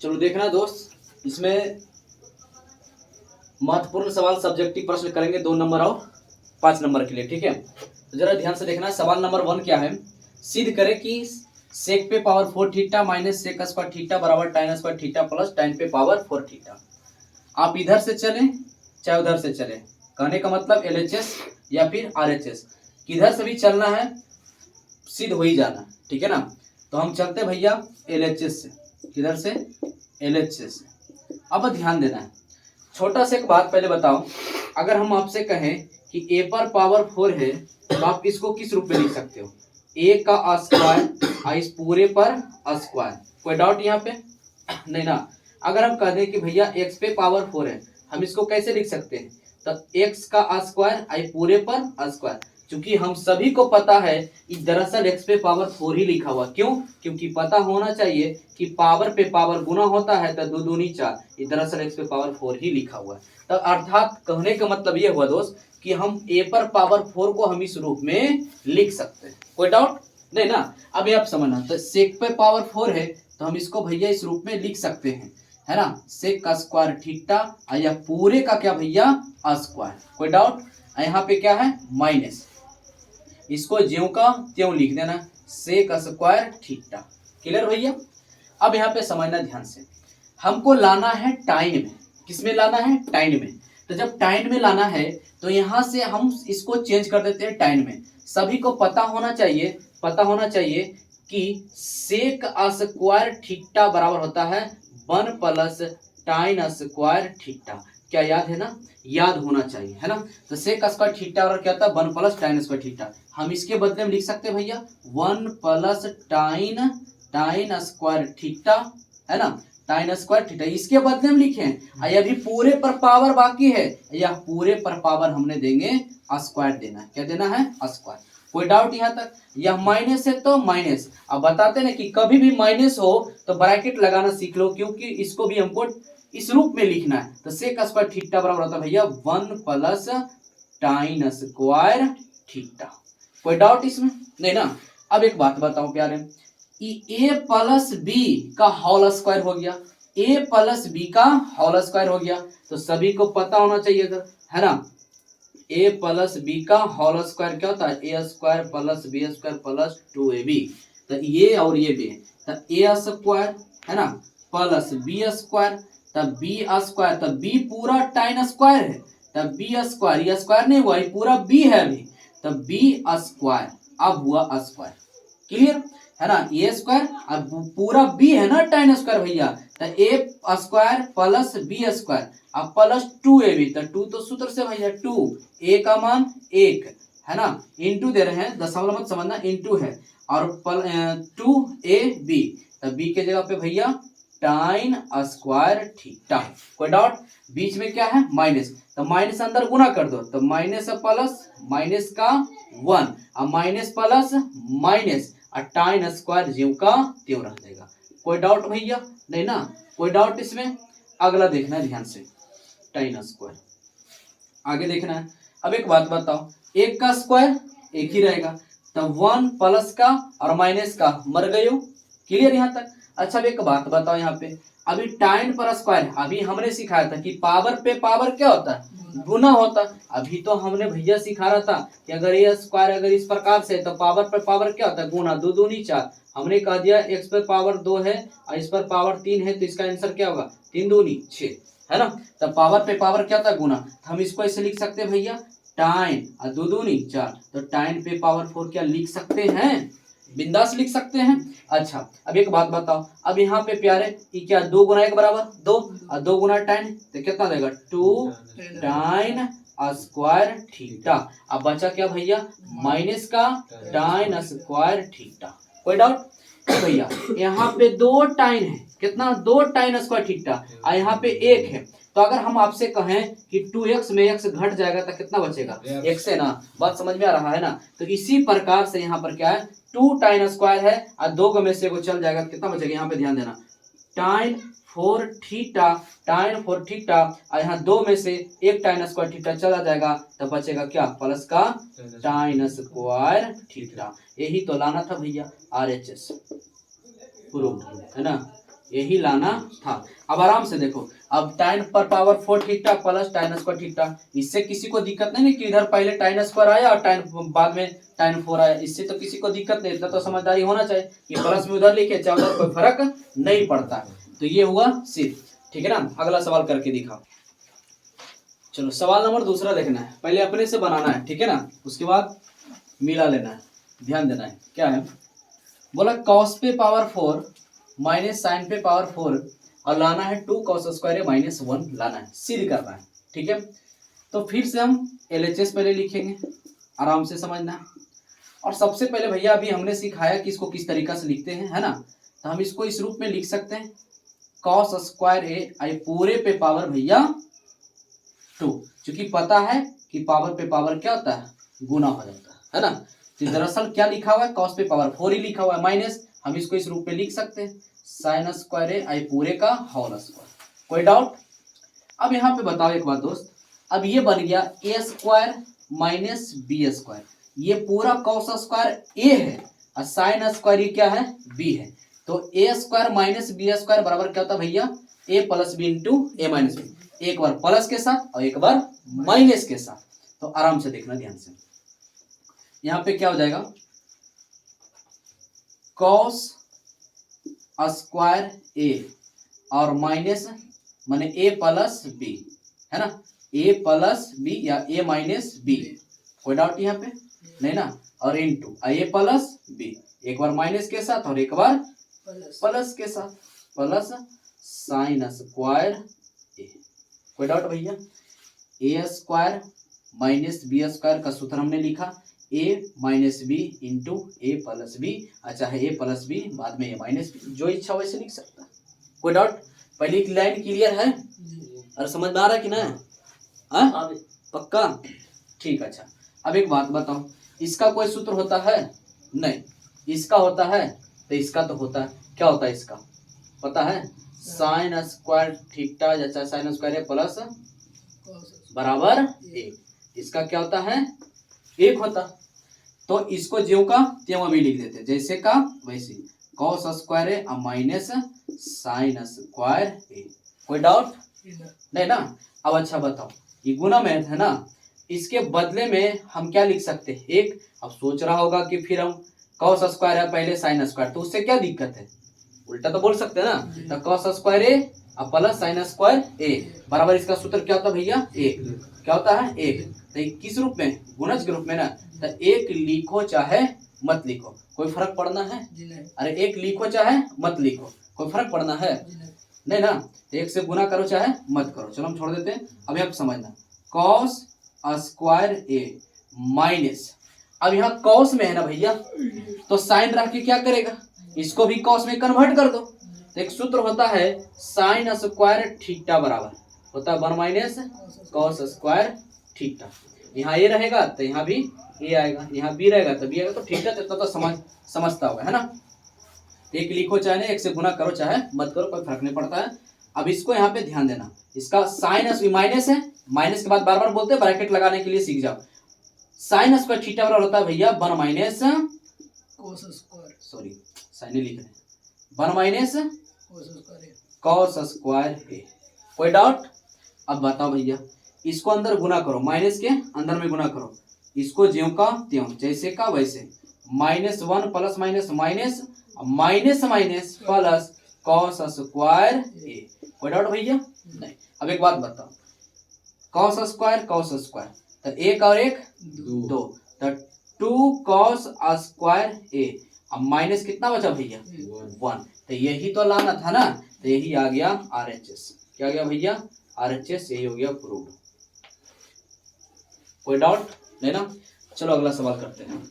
चलो देखना दोस्त, इसमें महत्वपूर्ण सवाल सब्जेक्टिव प्रश्न करेंगे 2 नंबर और 5 नंबर के लिए, ठीक है। तो जरा ध्यान से देखना। सवाल नंबर 1 क्या है, सिद्ध करें कि सेक पे power 4 theta minus sec square theta बराबर टाइन स्क्वायर थीटा प्लस टाइन पे पावर 4 थीटा। आप इधर से चलें चाहे उधर से चलें, कहने का मतलब LHS या फिर RHS, किधर से भी चलना है सिद्ध हो ही जाना, ठीक है ना। तो हम चलते भैया LHS से, किधर से, LHS से। अब ध्यान देना है, छोटा सा एक बात पहले बताओ, अगर हम आपसे कहें कि a पर पावर 4 है तो आप इसको किस रूप में लिख सकते हो, a का स्क्वायर इस पूरे पर स्क्वायर, कोई डाउट यहाँ पे नहीं ना। अगर हम कह दें कि भैया x पे पावर 4 है, हम इसको कैसे लिख सकते हैं, तो x का स्क्वायर आई पूरे पर स्क्वायर। क्योंकि हम सभी को पता है कि दरअसल x पे पावर 4 ही लिखा हुआ, क्यों, क्योंकि पता होना चाहिए कि पावर पे पावर गुना होता है तो 2 दूनी 4, ये दरअसल x पे पावर 4 ही लिखा हुआ है। तो अर्थात कहने का मतलब ये हुआ दोस्त कि हम a पर पावर 4 को हम इस रूप में लिख सकते हैं, कोई डाउट नहीं ना। अभी आप समझना, तो सेक पे पावर 4 है तो हम इसको भैया इस रूप में लिख सकते हैं, है ना, सेक का स्क्वायर थीटा या पूरे का क्या भैया स्क्वायर, कोई डाउट। यहाँ पे क्या है माइनस, इसको ज्यों का त्यों लिख देना, सेक स्क्वायर थीटा। क्लियर भैया। अब यहाँ पे समझना ध्यान से, हमको लाना है टाइन में, किसमें लाना है, टाइन में। तो जब टाइन में लाना है तो यहाँ से हम इसको चेंज कर देते हैं टाइन में। सभी को पता होना चाहिए कि सेक स्क्वायर थीटा बराबर होता है 1 प्लस टाइन स्क्वायर थीटा। क्या याद है ना, याद होना चाहिए, है ना। तो सेक स्क्वायर थीटा और क्या था 1 प्लस टाइन स्क्वायर थीटा। हम इसके बदले में लिख सकते हैं भैया 1 प्लस टाइन स्क्वायर थीटा, है ना, टाइन स्क्वायर थीटा। इसके बदले में लिखे हैं, अभी पूरे पर पावर बाकी है, या पूरे पर पावर हमने देंगे स्क्वायर देना है, क्या देना है स्क्वायर। कोई डाउट यहाँ तक। यह माइनस है तो माइनस, अब बताते ना कि कभी भी माइनस हो तो ब्रैकेट लगाना सीख लो, क्योंकि इसको भी हमको इस रूप में लिखना है। तो सेक स्क्वायर थीटा बराबर होता है भैया 1 प्लस टाइन स्क्वायर थीटा। कोई डाउट इसमें नहीं ना। अब एक बात बताओ प्यारे, ए प्लस बी का होल स्क्वायर हो गया, ए प्लस बी का होल स्क्वायर हो गया, तो सभी को पता होना चाहिए अगर, है ना, ए प्लस बी का होल स्क्वायर क्या होता है, A square plus B square plus 2ab। तो ये और ये भी है, तो ए स्क्वायर है ना प्लस बी स्क्वायर, तब बी स्क्वायर, तब बी पूरा टाइन स्क्वायर है, तब बी स्क्वायर, ये स्क्वायर नहीं हुआ, ये पूरा बी है अभी, तब बी स्क्वायर अब हुआ स्क्वायर। क्लियर है ना, ए स्क्वायर अब पूरा बी है ना टाइन स्क्वायर भैया, तो ए स्क्वायर प्लस बी स्क्वायर अब प्लस 2ab, तो 2 तो सूत्र से भैया 2, ए का मान 1 है ना, इंटू दे रहे हैं, दशमलव मत समझना, इंटू है, और 2ab, तो बी के जगह पे भैया टाइन स्क्वायर थीटा। कोई डाउट, बीच में क्या है माइनस, तो माइनस अंदर गुना कर दो, तो माइनस प्लस माइनस का 1, अब माइनस प्लस माइनस और टाइन स्क्वायर ज्यों का त्यों रह जाएगा। कोई डाउट भैया नहीं ना, कोई डाउट इसमें। अगला देखना है ध्यान से, टाइन स्क्वायर आगे देखना है। अब एक बात बताओ, एक का स्क्वायर एक ही रहेगा, तो 1 प्लस का और माइनस का मर गए हो। क्लियर यहाँ तक। अच्छा अब एक बात बताओ, यहाँ पे अभी टाइन पर स्क्वायर, अभी हमने सिखाया था कि पावर पे पावर क्या होता है, गुना होता। अभी तो हमने भैया सिखा रहा था कि अगर ये स्क्वायर अगर इस प्रकार से तो पावर पर पावर क्या होता है गुना, 2 दूनी 4। हमने कह दिया x पर पावर 2 है और इस पर पावर 3 है, तो इसका आंसर क्या होगा 3 दूनी 6, है ना। तो पावर पे पावर क्या था गुना, हम इसको ऐसे लिख सकते हैं भैया टाइन और 2 दूनी 4, तो टाइन पे पावर 4 क्या लिख सकते हैं, बिंदास लिख सकते हैं। अच्छा अब एक बात बताओ, अब यहाँ पे प्यारे कि क्या 2 गुना 1 बराबर 2 और 2 गुना टाइन तो कितना देगा 2 टाइन स्क्वायर थीटा। अब बचा क्या भैया माइनस का टाइन स्क्वायर थीटा। कोई डाउट भैया, यहाँ पे 2 टाइन है, कितना 2 टाइन स्क्वायर थीटा और यहाँ पे 1 है, तो अगर हम आपसे कहें कि 2x में x घट जाएगा तो कितना बचेगा x है ना, बात समझ में आ रहा है ना। तो इसी प्रकार से यहाँ पर क्या है 2 टाइन स्क्वायर है और 2 में से वो चल जाएगा तो कितना बचेगा, यहाँ पे ध्यान देना टाइन 4 थीटा और यहाँ 2 में से 1 टाइन स्क्वायर थीटा चला जाएगा, तो बचेगा क्या प्लस का टाइन स्क्वायर थीटा। यही तो लाना था भैया RHS प्रूफ, है ना, यही लाना था। अब आराम से देखो, अब tan पर power 4 theta plus tan square theta, इससे किसी को दिक्कत नहीं कि इधर पहले tan स्क्वायर आया और tan बाद में tan 4 आया, इससे तो किसी को दिक्कत नहीं। इतना तो समझदारी होना चाहिए कि प्लस में उधर लिखे चाहे उधर, कोई फर्क नहीं पड़ता। तो ये हुआ सिद्ध, ठीक है ना। अगला सवाल करके दिखाओ। चलो सवाल नंबर दूसरा देखना है, पहले अपने से बनाना है, ठीक है ना, उसके बाद मिला लेना है, ध्यान देना है। क्या है, बोला cos पे पावर 4 माइनस साइन पे पावर 4 और लाना है 2 cos स्क्वायर माइनस 1 लाना है, सिद्ध करना है, ठीक है। तो फिर से हम LHS पहले लिखेंगे, आराम से समझना। और सबसे पहले भैया अभी हमने सिखाया कि इसको किस तरीका से लिखते हैं, है ना। तो हम इसको इस रूप में लिख सकते हैं, cos स्क्वायर ए आई पूरे पे पावर भैया 2, क्योंकि पता है कि पावर पे पावर क्या होता है, गुना हो जाता है ना। तो दरअसल क्या लिखा हुआ है, cos पे पावर 4 ही लिखा हुआ है, माइनस हम इसको इस रूप में लिख सकते हैं, साइन स्क्वायर ए आई पूरे का होल स्क्वायर। कोई डाउट। अब यहाँ पे बताओ एक बात दोस्त, अब ये बन गया ए स्क्वायर माइनस बी स्क्वायर, ये पूरा cos स्क्वायर ए है और साइन स्क्वायर ये क्या है, बी है। तो ए स्क्वायर माइनस बी स्क्वायर बराबर क्या होता है भैया, ए प्लस बी इंटू ए माइनस बी, एक बार प्लस के साथ और एक बार माइनस के साथ। तो आराम से देखना ध्यान से, यहाँ पे क्या हो जाएगा, cos स्क्वायर ए और माइनस माने ए प्लस बी, है ना, ए प्लस बी या ए माइनस बी, कोई डाउट यहाँ पे नहीं ना, और इनटू ए प्लस बी, एक बार माइनस के साथ और एक बार प्लस के साथ, प्लस साइन स्क्वायर ए। कोई डाउट भैया, ए स्क्वायर माइनस बी स्क्वायर का सूत्र हमने लिखा, ए माइनस बी इंटू ए प्लस बी, अच्छा है ए प्लस बी बाद में ए माइनस बी, जो इच्छा वैसे लिख सकता है। कोई डाउट, पहले एक लाइन क्लियर है, और समझ में आ रहा है कि ना, हाँ पक्का, ठीक। अच्छा अब एक बात बताओ, इसका कोई सूत्र होता है नहीं, इसका होता है, तो इसका तो होता है, क्या होता है इसका पता है, साइन स्क्वायर थीटा, जैसा साइन स्क्वायर है प्लस बराबर एक, इसका क्या होता है, एक होता। तो इसको ज्यों का त्यों भी लिख देते, जैसे का वैसे, cos स्क्वायर है माइनस साइन स्क्वायर ए। कोई डाउट नहीं ना। अब अच्छा बताओ, ये गुना में है ना, इसके बदले में हम क्या लिख सकते हैं, एक। अब सोच रहा होगा कि फिर हम cos स्क्वायर है पहले साइन स्क्वायर, तो उससे क्या दिक्कत है, उल्टा तो बोल सकते हैं ना। तो cos स्क्वायर ए प्लस साइन स्क्वायर ए बराबर, इसका सूत्र क्या होता है भैया, एक। क्या होता है, एक। तो किस रूप में, गुणज के रूप में ना। तो एक लिखो चाहे मत लिखो, कोई फर्क पड़ना है, अरे एक लिखो चाहे मत लिखो, कोई फर्क पड़ना है नहीं ना। तो एक से गुना करो चाहे मत करो, चलो हम छोड़ देते हैं। अभी आप समझना, cos स्क्वायर ए माइनस, अब यहाँ cos में है ना भैया, तो साइन रख के क्या करेगा, इसको भी cos में कन्वर्ट कर दो। तो एक सूत्र होता है साइन स्क्वायर थीटा बराबर होता है 1 माइनस cos स्क्वायर थीटा। यहाँ ए रहेगा तो यहाँ भी ए आएगा, यहाँ बी रहेगा तो बी आएगा, तो थीटा तो समझता होगा, है ना। एक लिखो चाहे एक से गुना करो चाहे मत करो, कोई फर्क नहीं पड़ता है। अब इसको यहाँ पे ध्यान देना, इसका साइन माइनस है, माइनस के बाद बार बार बोलते हैं ब्रैकेट लगाने के लिए सीख जाओ। साइन स्क्वायर थीटा बराबर होता है भैया 1 minus cos square, sorry sine लिख रहे हैं, 1 माइनस cos स्क्वायर ए। कोई डाउट। अब बताओ भैया, इसको अंदर गुना करो, माइनस के अंदर में गुना करो, इसको ज्यों का त्यों, जैसे का वैसे, -1 plus minus minus minus minus plus cos square A. कोई डाउट भैया नहीं। अब एक बात बताओ, cos स्क्वायर तो एक और एक दो, तो 2 cos स्क्वायर ए, अब माइनस कितना बचा भैया 1, तो यही तो लाना था ना, तो यही आ गया RHS। क्या गया भैया, RHS, यही हो गया प्रूव्ड। कोई डाउट नहीं ना। चलो अगला सवाल करते हैं।